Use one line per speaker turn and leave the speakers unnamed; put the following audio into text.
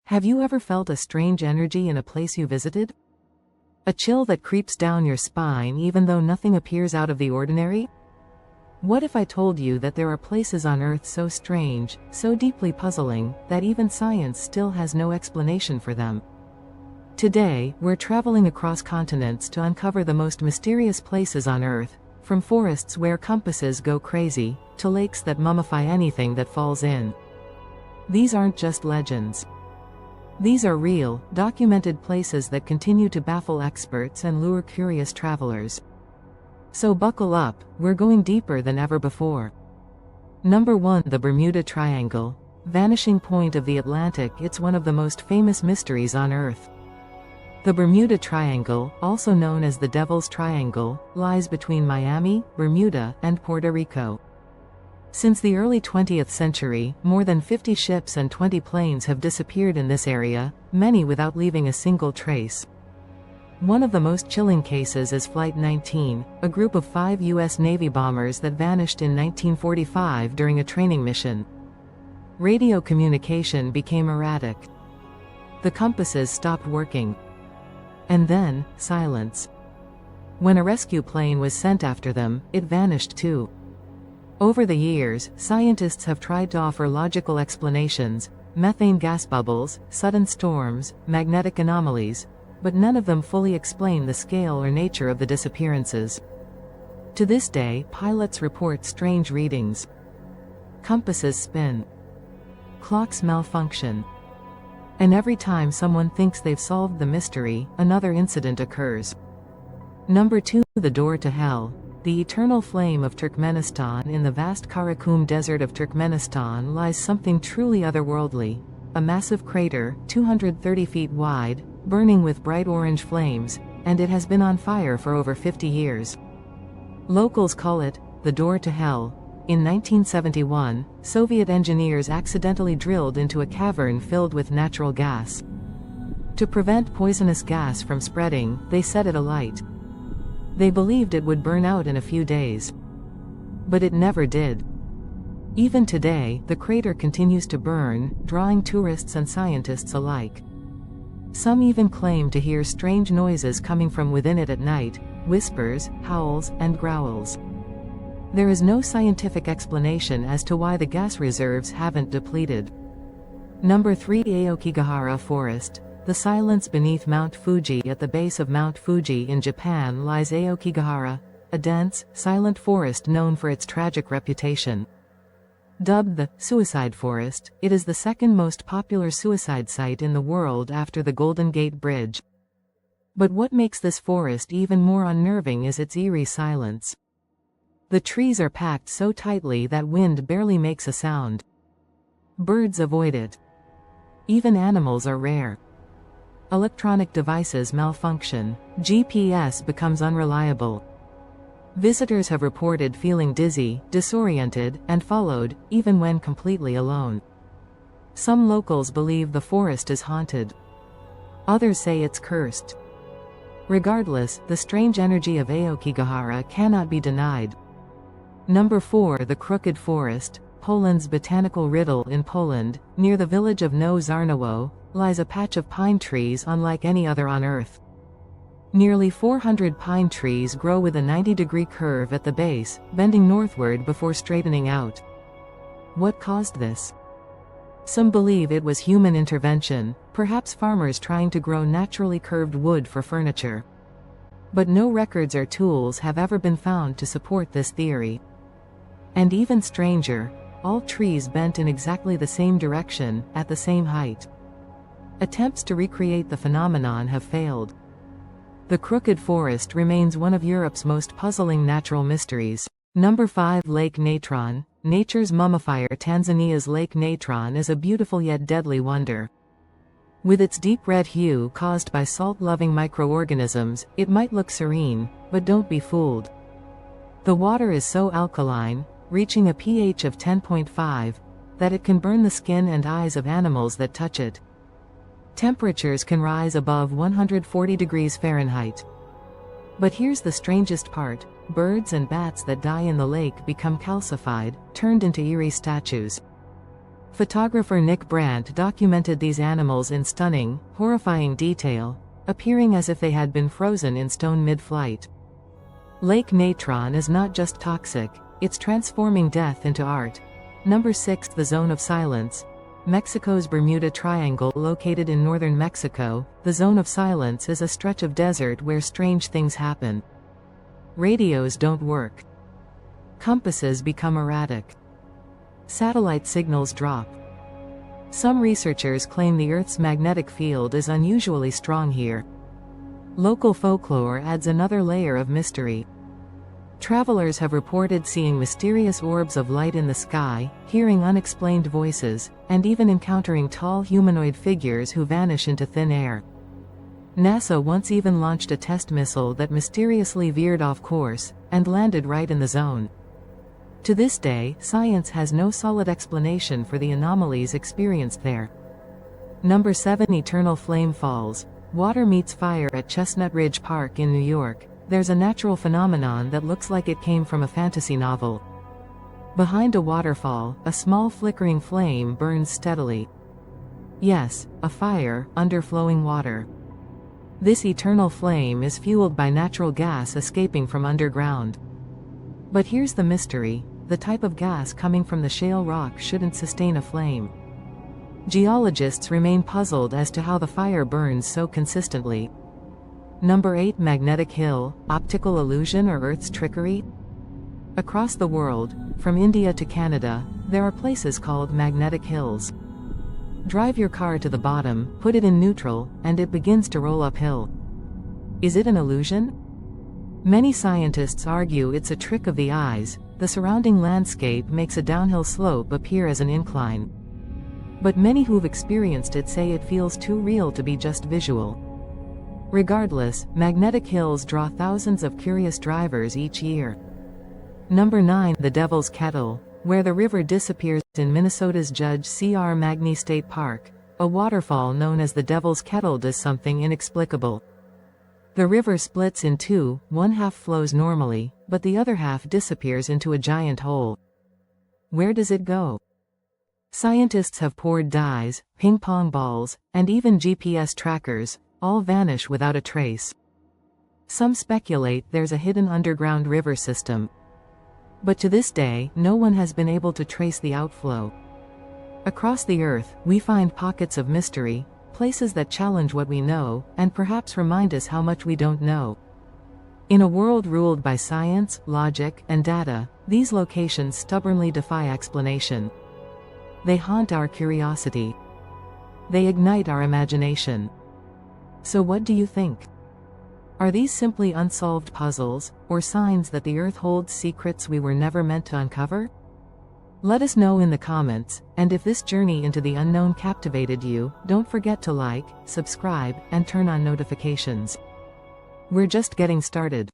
Have you ever felt a strange energy in a place you visited? A chill that creeps down your spine even though nothing appears out of the ordinary? What if I told you that there are places on Earth so strange, so deeply puzzling, that even science still has no explanation for them? Today, we're traveling across continents to uncover the most mysterious places on Earth, from forests where compasses go crazy, to lakes that mummify anything that falls in. These aren't just legends. These are real, documented places that continue to baffle experts and lure curious travelers. So buckle up, we're going deeper than ever before. Number 1. The Bermuda Triangle. Vanishing point of the Atlantic. It's one of the most famous mysteries on Earth. The Bermuda Triangle, also known as the Devil's Triangle, lies between Miami, Bermuda, and Puerto Rico. Since the early 20th century, more than 50 ships and 20 planes have disappeared in this area, many without leaving a single trace. One of the most chilling cases is Flight 19, a group of 5 U.S. Navy bombers that vanished in 1945 during a training mission. Radio communication became erratic. The compasses stopped working. And then, silence. When a rescue plane was sent after them, it vanished too. Over the years, scientists have tried to offer logical explanations: methane gas bubbles, sudden storms, magnetic anomalies, but none of them fully explain the scale or nature of the disappearances. To this day, pilots report strange readings. Compasses spin. Clocks malfunction. And every time someone thinks they've solved the mystery, another incident occurs. Number 2. The Door to Hell. The eternal flame of Turkmenistan. In the vast Karakum Desert of Turkmenistan lies something truly otherworldly. A massive crater, 230 feet wide, burning with bright orange flames, and it has been on fire for over 50 years. Locals call it the Door to Hell. In 1971, Soviet engineers accidentally drilled into a cavern filled with natural gas. To prevent poisonous gas from spreading, they set it alight. They believed it would burn out in a few days. But it never did. Even today, the crater continues to burn, drawing tourists and scientists alike. Some even claim to hear strange noises coming from within it at night: whispers, howls, and growls. There is no scientific explanation as to why the gas reserves haven't depleted. Number 3. Aokigahara Forest. The silence beneath Mount Fuji. At the base of Mount Fuji in Japan lies Aokigahara, a dense, silent forest known for its tragic reputation. Dubbed the Suicide Forest, it is the second most popular suicide site in the world after the Golden Gate Bridge. But what makes this forest even more unnerving is its eerie silence. The trees are packed so tightly that wind barely makes a sound. Birds avoid it. Even animals are rare. Electronic devices malfunction. GPS becomes unreliable. Visitors have reported feeling dizzy, disoriented, and followed, even when completely alone. Some locals believe the forest is haunted. Others say it's cursed. Regardless, the strange energy of Aokigahara cannot be denied. Number 4. The Crooked Forest. Poland's botanical riddle. In Poland, near the village of Nowe Żarnowo, lies a patch of pine trees unlike any other on Earth. Nearly 400 pine trees grow with a 90-degree curve at the base, bending northward before straightening out. What caused this? Some believe it was human intervention, perhaps farmers trying to grow naturally curved wood for furniture. But no records or tools have ever been found to support this theory. And even stranger, all trees bent in exactly the same direction, at the same height. Attempts to recreate the phenomenon have failed. The Crooked Forest remains one of Europe's most puzzling natural mysteries. Number 5. Lake Natron. Nature's mummifier. Tanzania's Lake Natron is a beautiful yet deadly wonder. With its deep red hue caused by salt-loving microorganisms, it might look serene, but don't be fooled. The water is so alkaline, reaching a pH of 10.5, that it can burn the skin and eyes of animals that touch it. Temperatures can rise above 140 degrees Fahrenheit. But here's the strangest part: birds and bats that die in the lake become calcified, turned into eerie statues. Photographer Nick Brandt documented these animals in stunning, horrifying detail, appearing as if they had been frozen in stone mid-flight. Lake Natron is not just toxic, it's transforming death into art. Number 6. The Zone of Silence. Mexico's Bermuda Triangle, located in northern Mexico, the Zone of Silence is a stretch of desert where strange things happen. Radios don't work. Compasses become erratic. Satellite signals drop. Some researchers claim the Earth's magnetic field is unusually strong here. Local folklore adds another layer of mystery. Travelers have reported seeing mysterious orbs of light in the sky, hearing unexplained voices, and even encountering tall humanoid figures who vanish into thin air. NASA once even launched a test missile that mysteriously veered off course, and landed right in the zone. To this day, science has no solid explanation for the anomalies experienced there. Number 7. Eternal Flame Falls. Water meets fire at Chestnut Ridge Park in New York. There's a natural phenomenon that looks like it came from a fantasy novel. Behind a waterfall, a small flickering flame burns steadily. Yes, a fire, under flowing water. This eternal flame is fueled by natural gas escaping from underground. But here's the mystery: the type of gas coming from the shale rock shouldn't sustain a flame. Geologists remain puzzled as to how the fire burns so consistently. Number 8. Magnetic Hill, optical illusion or Earth's trickery? Across the world, from India to Canada, there are places called magnetic hills. Drive your car to the bottom, put it in neutral, and it begins to roll uphill. Is it an illusion? Many scientists argue it's a trick of the eyes. The surrounding landscape makes a downhill slope appear as an incline. But many who've experienced it say it feels too real to be just visual. Regardless, magnetic hills draw thousands of curious drivers each year. Number 9. The Devil's Kettle, where the river disappears in Minnesota's Judge C.R. Magny State Park. A waterfall known as the Devil's Kettle does something inexplicable. The river splits in two, one half flows normally, but the other half disappears into a giant hole. Where does it go? Scientists have poured dyes, ping-pong balls, and even GPS trackers. All vanish without a trace. Some speculate there's a hidden underground river system. But to this day, no one has been able to trace the outflow. Across the Earth, we find pockets of mystery, places that challenge what we know, and perhaps remind us how much we don't know. In a world ruled by science, logic, and data, these locations stubbornly defy explanation. They haunt our curiosity. They ignite our imagination. So what do you think? Are these simply unsolved puzzles, or signs that the Earth holds secrets we were never meant to uncover? Let us know in the comments, and if this journey into the unknown captivated you, don't forget to like, subscribe, and turn on notifications. We're just getting started.